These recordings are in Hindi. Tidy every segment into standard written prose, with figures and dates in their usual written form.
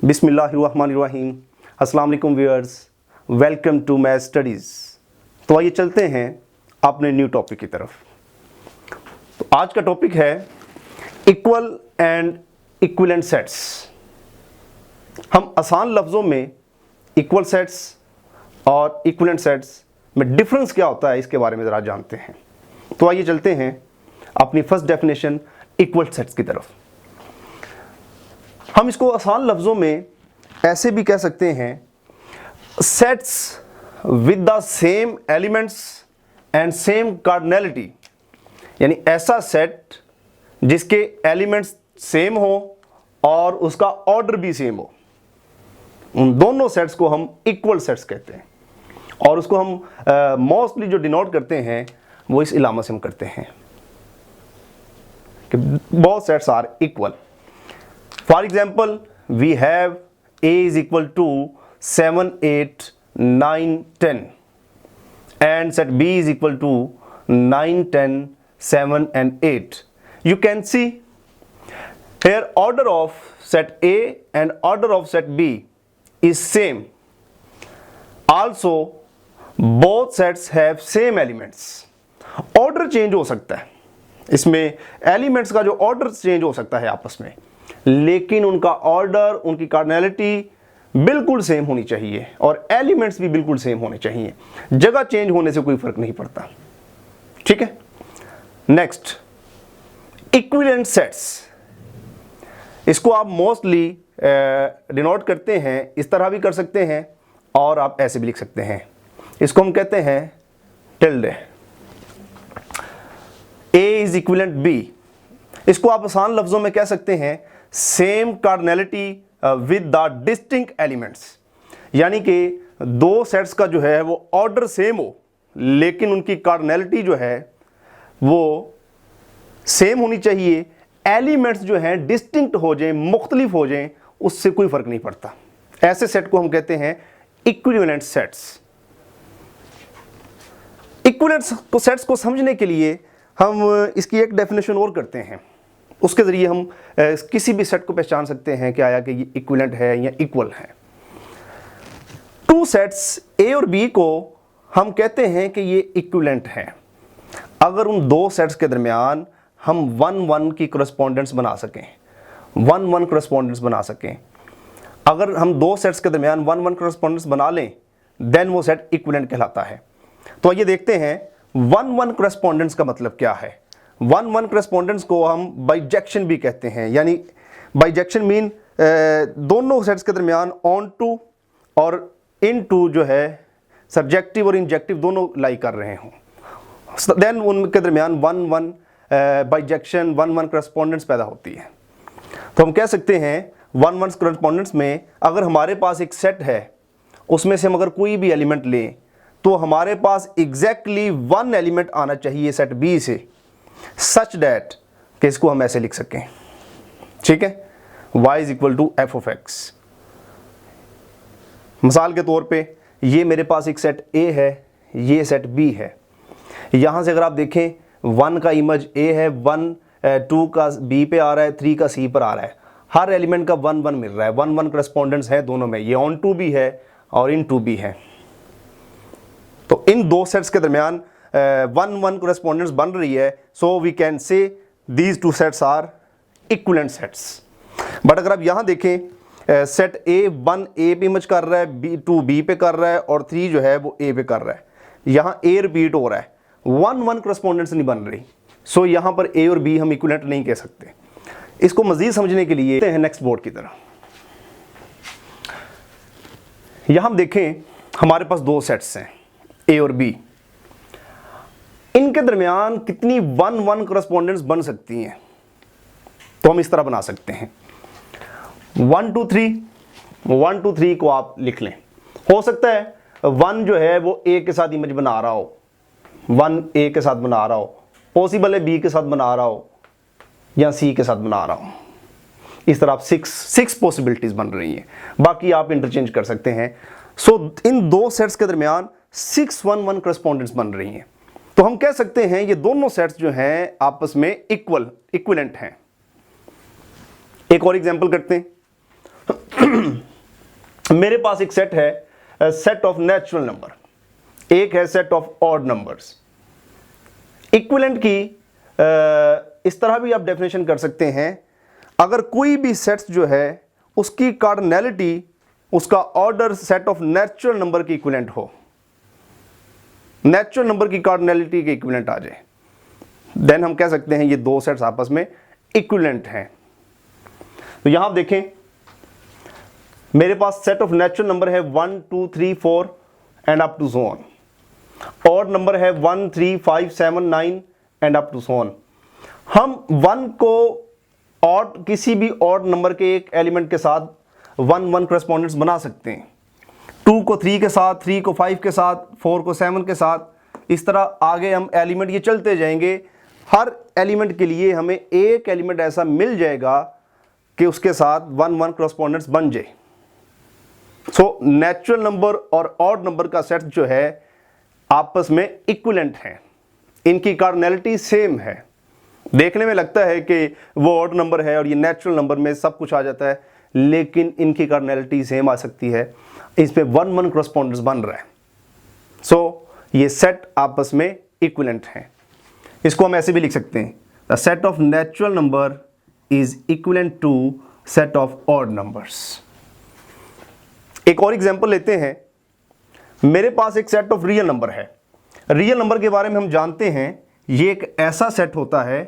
बिस्मिल्लाहिर्रहमानिर्रहीम। अस्सलाम वालेकुम viewers, welcome to math studies. तो आइए चलते हैं अपने न्यू टॉपिक की तरफ। तो आज का टॉपिक है इक्वल एंड इक्विवेलेंट सेट्स। हम आसान लफ्ज़ों में इक्वल सेट्स और इक्विवेलेंट सेट्स में डिफरेंस क्या होता है इसके बारे में ज़रा जानते हैं। तो आइए चलते हैं अपनी फर्स्ट डेफिनेशन इक्वल सेट्स की तरफ। हम इसको आसान लफ्ज़ों में ऐसे भी कह सकते हैं, sets with the same elements and same cardinality, यानी ऐसा सेट जिसके एलिमेंट्स सेम हो और उसका ऑर्डर भी सेम हो। उन दोनों सेट्स को हम इक्वल सेट्स कहते हैं और उसको हम मोस्टली जो डिनोट करते हैं वो इस इलामा से हम करते हैं कि both sets are equal. For example, we have A is equal to 7, 8, 9, 10 and set B is equal to 9, 10, 7 and 8. You can see here order of set A and order of set B is same. Also, both sets have same elements. Order change हो सकता है, इसमें एलिमेंट्स का जो ऑर्डर चेंज हो सकता है आपस में, लेकिन उनका ऑर्डर, उनकी कार्डिनैलिटी बिल्कुल सेम होनी चाहिए और एलिमेंट्स भी बिल्कुल सेम होने चाहिए। जगह चेंज होने से कोई फर्क नहीं पड़ता। ठीक है। Next, equivalent sets. इसको आप मोस्टली डिनोट करते हैं, इस तरह भी कर सकते हैं और आप ऐसे भी लिख सकते हैं। इसको हम कहते हैं tilde. A is equivalent B। इसको आप आसान लफ्जों में कह सकते हैं same cardinality with the distinct elements, यानी कि दो सेट्स का जो है वो ऑर्डर सेम हो लेकिन उनकी कार्डिनैलिटी जो है वो सेम होनी चाहिए। एलिमेंट्स जो हैं डिस्टिंक्ट हो जाएं, मुख्तलिफ हो जाएं, उससे कोई फर्क नहीं पड़ता। ऐसे सेट को हम कहते हैं इक्विवेलेंट सेट्स। इक्विवेलेंट सेट्स को समझने के लिए हम इसकी एक डेफिनेशन और करते हैं, उसके ज़रिए हम किसी भी सेट को पहचान सकते हैं कि आया कि ये इक्विवेलेंट है या इक्वल है। टू सेट्स ए और बी को हम कहते हैं कि ये इक्विवेलेंट हैं अगर उन दो सेट्स के दरमियान हम 1-1 की करस्पॉन्डेंस बना सकें, 1-1 करस्पॉन्डेंस बना सकें। अगर हम दो सेट्स के दरमियान 1-1 करस्पॉन्डेंस बना लें देन वो सेट इक्विवेलेंट कहलाता है। तो आइए देखते हैं 1-1 करस्पॉन्डेंस का मतलब क्या है। 1-1 करस्पॉन्डेंस को हम बाइजेक्शन भी कहते हैं, यानी बाइजेक्शन मीन दोनों सेट्स के दरमियान ऑन टू और इन टू जो है सब्जेक्टिव और इंजेक्टिव दोनों लाई कर रहे हों, देन उनके दरमियान 1-1 बाइजेक्शन 1-1 करस्पॉन्डेंस पैदा होती है। तो हम कह सकते हैं 1-1 करस्पॉन्डेंस में अगर हमारे पास एक सेट है, उसमें से हम अगर कोई भी एलिमेंट लें तो हमारे पास एग्जैक्टली 1 एलिमेंट आना चाहिए सेट बी से, सच डैट कि इसको हम ऐसे लिख सकें। ठीक है, y is equal to f of x. मिसाल के तौर पे ये मेरे पास एक सेट A है, ये सेट B है। यहां से अगर आप देखें 1 का इमेज A है, 2 का B पे आ रहा है, 3 का C पर आ रहा है। हर एलिमेंट का 1-1 मिल रहा है, 1-1 करस्पॉन्डेंस है दोनों में, ये ऑन टू भी है और इन टू भी है। तो इन दो सेट्स के दरमियान 1-1 करस्पॉन्डेंस बन रही है, so we can say these two sets are equivalent sets. But अगर आप यहाँ देखें सेट A 1 A पे इमेज कर रहा है, 2 B पे कर रहा है और 3 जो है वो A पे कर रहा है। यहाँ A रिपीट हो रहा है, 1-1 करस्पॉन्डेंस नहीं बन रही, सो यहाँ पर A और B हम इक्विवेलेंट नहीं कह सकते। इसको मजीद समझने के लिए हैं नेक्स्ट बोर्ड की तरह। यहाँ हम देखें हमारे पास दो सेट्स हैं A और B, इनके दरमियान कितनी 1-1 करस्पॉन्डेंस बन सकती हैं। तो हम इस तरह बना सकते हैं 1 2 3, 1 2 3 को आप लिख लें। हो सकता है 1 जो है वो A के साथ इमेज बना रहा हो, 1 A के साथ बना रहा हो, पॉसिबल है B के साथ बना रहा हो या C के साथ बना रहा हो। इस तरह आप 6 पॉसिबिलिटीज बन रही हैं, बाकी आप इंटरचेंज कर सकते हैं। सो इन दो सेट्स के दरमियान 6-1-1 करस्पॉन्डेंस बन रही हैं। तो हम कह सकते हैं ये दोनों सेट्स जो हैं आपस में इक्विवेलेंट हैं। एक और एग्जांपल करते हैं। मेरे पास एक सेट है, सेट ऑफ नेचुरल नंबर, एक है set of odd numbers. Equivalent की इस तरह भी आप डेफिनेशन कर सकते हैं, अगर कोई भी सेट्स जो है उसकी कार्डिनैलिटी उसका order set of natural number के इक्विवेलेंट हो, नेचुरल नंबर की कार्डिनैलिटी के इक्विवेलेंट आ जाए, देन हम कह सकते हैं ये दो सेट्स आपस में इक्विवेलेंट हैं। तो यहां आप देखें, मेरे पास सेट ऑफ नेचुरल नंबर है 1 2 3 4 and up to so on. Odd number है 1 3 5 7 9 and up to so on. हम 1 को ऑड, किसी भी ऑड नंबर के एक एलिमेंट के साथ 1 1 करेस्पॉन्डेंट्स बना सकते हैं, 2 को 3 के साथ, 3 को 5 के साथ, 4 को 7 के साथ, इस तरह आगे हम एलिमेंट ये चलते जाएंगे। हर एलिमेंट के लिए हमें एक एलिमेंट ऐसा मिल जाएगा कि उसके साथ 1 1 करेस्पॉन्डेंट्स बन जाए। सो नेचुरल नंबर और ऑड नंबर का सेट जो है आपस में इक्विवेलेंट है, इनकी कार्डिनैलिटी सेम है। देखने में लगता है कि वो ऑड नंबर है और ये नेचुरल नंबर में सब कुछ आ जाता है, लेकिन इनकी कार्डिनैलिटी सेम आ सकती है, इस पे 1 1 करेस्पॉन्डेंट्स बन रहा है। सो ये सेट आपस में इक्विवेलेंट है। इसको हम ऐसे भी लिख सकते हैं, the set of natural number is equivalent to set of odd numbers. एक और एग्जांपल लेते हैं, मेरे पास एक सेट ऑफ रियल नंबर है। रियल नंबर के बारे में हम जानते हैं, ये एक ऐसा सेट होता है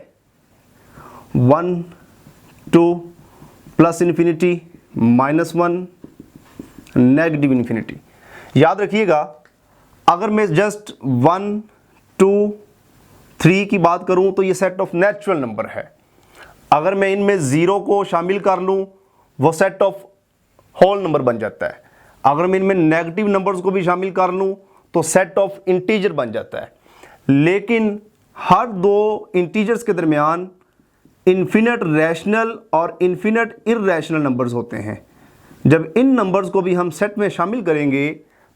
1 2 प्लस इन्फिनिटी -1 नेगेटिव इन्फिनिटी। याद रखिएगा, अगर मैं जस्ट 1 2 3 की बात करूं तो ये सेट ऑफ नेचुरल नंबर है। अगर मैं इनमें 0 को शामिल कर लूं वो सेट ऑफ होल नंबर बन जाता है। अगर मैं इनमें नेगेटिव नंबर्स को भी शामिल कर लूं तो सेट ऑफ इंटीजर बन जाता है। लेकिन हर दो इंटीजर्स के दरमियान इन्फिनिट रैशनल और इन्फिनिट इररैशनल नंबर्स होते हैं। जब इन नंबर्स को भी हम सेट में शामिल करेंगे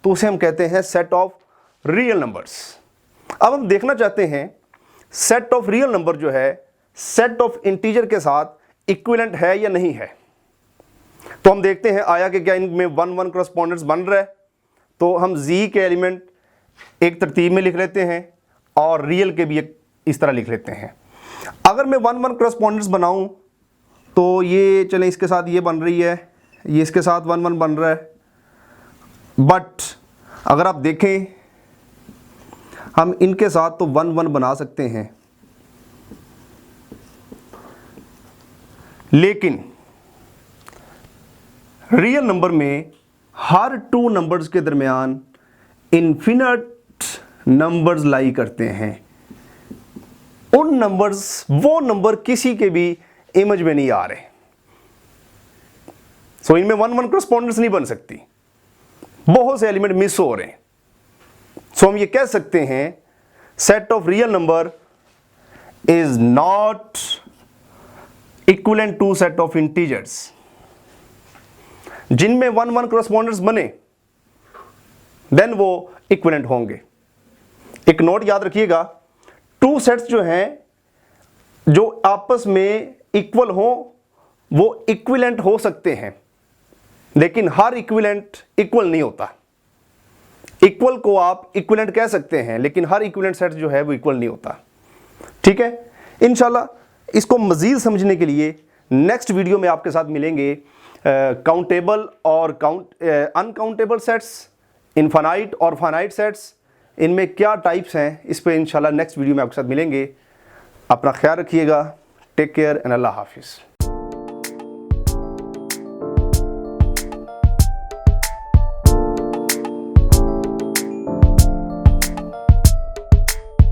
तो उसे हम कहते हैं सेट ऑफ रियल नंबर्स। अब हम देखना चाहते हैं सेट ऑफ रियल नंबर जो है सेट ऑफ इंटीजर के साथ इक्विवेलेंट है या नहीं है। तो हम देखते हैं आया कि क्या इनमें 1 1 करेस्पॉन्डेंट्स बन रहा है। तो हम जी के एलिमेंट एक तरतीब में लिख लेते हैं और रियल के भी एक इस तरह लिख लेते हैं। अगर मैं 1 1 करेस्पॉन्डेंट्स बनाऊं तो ये चलें, इसके साथ ये बन रही है, ये इसके साथ 1 1 बन रहा है। बट अगर आप देखें, हम इनके साथ तो 1 1 बना सकते हैं, लेकिन रियल नंबर में हर 2 नंबर्स के दरमियान इन्फिनिट नंबर्स लाई करते हैं। उन नंबर्स, वो नंबर किसी के भी इमेज में नहीं आ रहे। सो इनमें 1 1 करेस्पॉन्डेंट्स नहीं बन सकती, बहुत से एलिमेंट मिस हो रहे हैं। सो हम ये कह सकते हैं set of real number is not equivalent to set of integers. जिनमें 1 1 करेस्पॉन्डेंट्स बने देन वो इक्विवेलेंट होंगे। एक नोट याद रखिएगा, 2 सेट्स जो हैं जो आपस में इक्वल हो वो इक्विवेलेंट हो सकते हैं, लेकिन हर इक्विवेलेंट इक्वल नहीं होता। इक्वल को आप इक्विवेलेंट कह सकते हैं, लेकिन हर इक्विवेलेंट सेट जो है वो इक्वल नहीं होता। ठीक है, इंशाल्लाह इसको मज़ीद समझने के लिए नेक्स्ट वीडियो में आपके साथ मिलेंगे। काउंटेबल और अनकाउंटेबल सेट्स, इनफाइनाइट और फाइनाइट सेट्स, इनमें क्या टाइप्स हैं, इस पे इंशाल्लाह नेक्स्ट वीडियो में आपके साथ मिलेंगे। अपना ख्याल रखिएगा। टेक केयर एंड अल्लाह हाफिज़।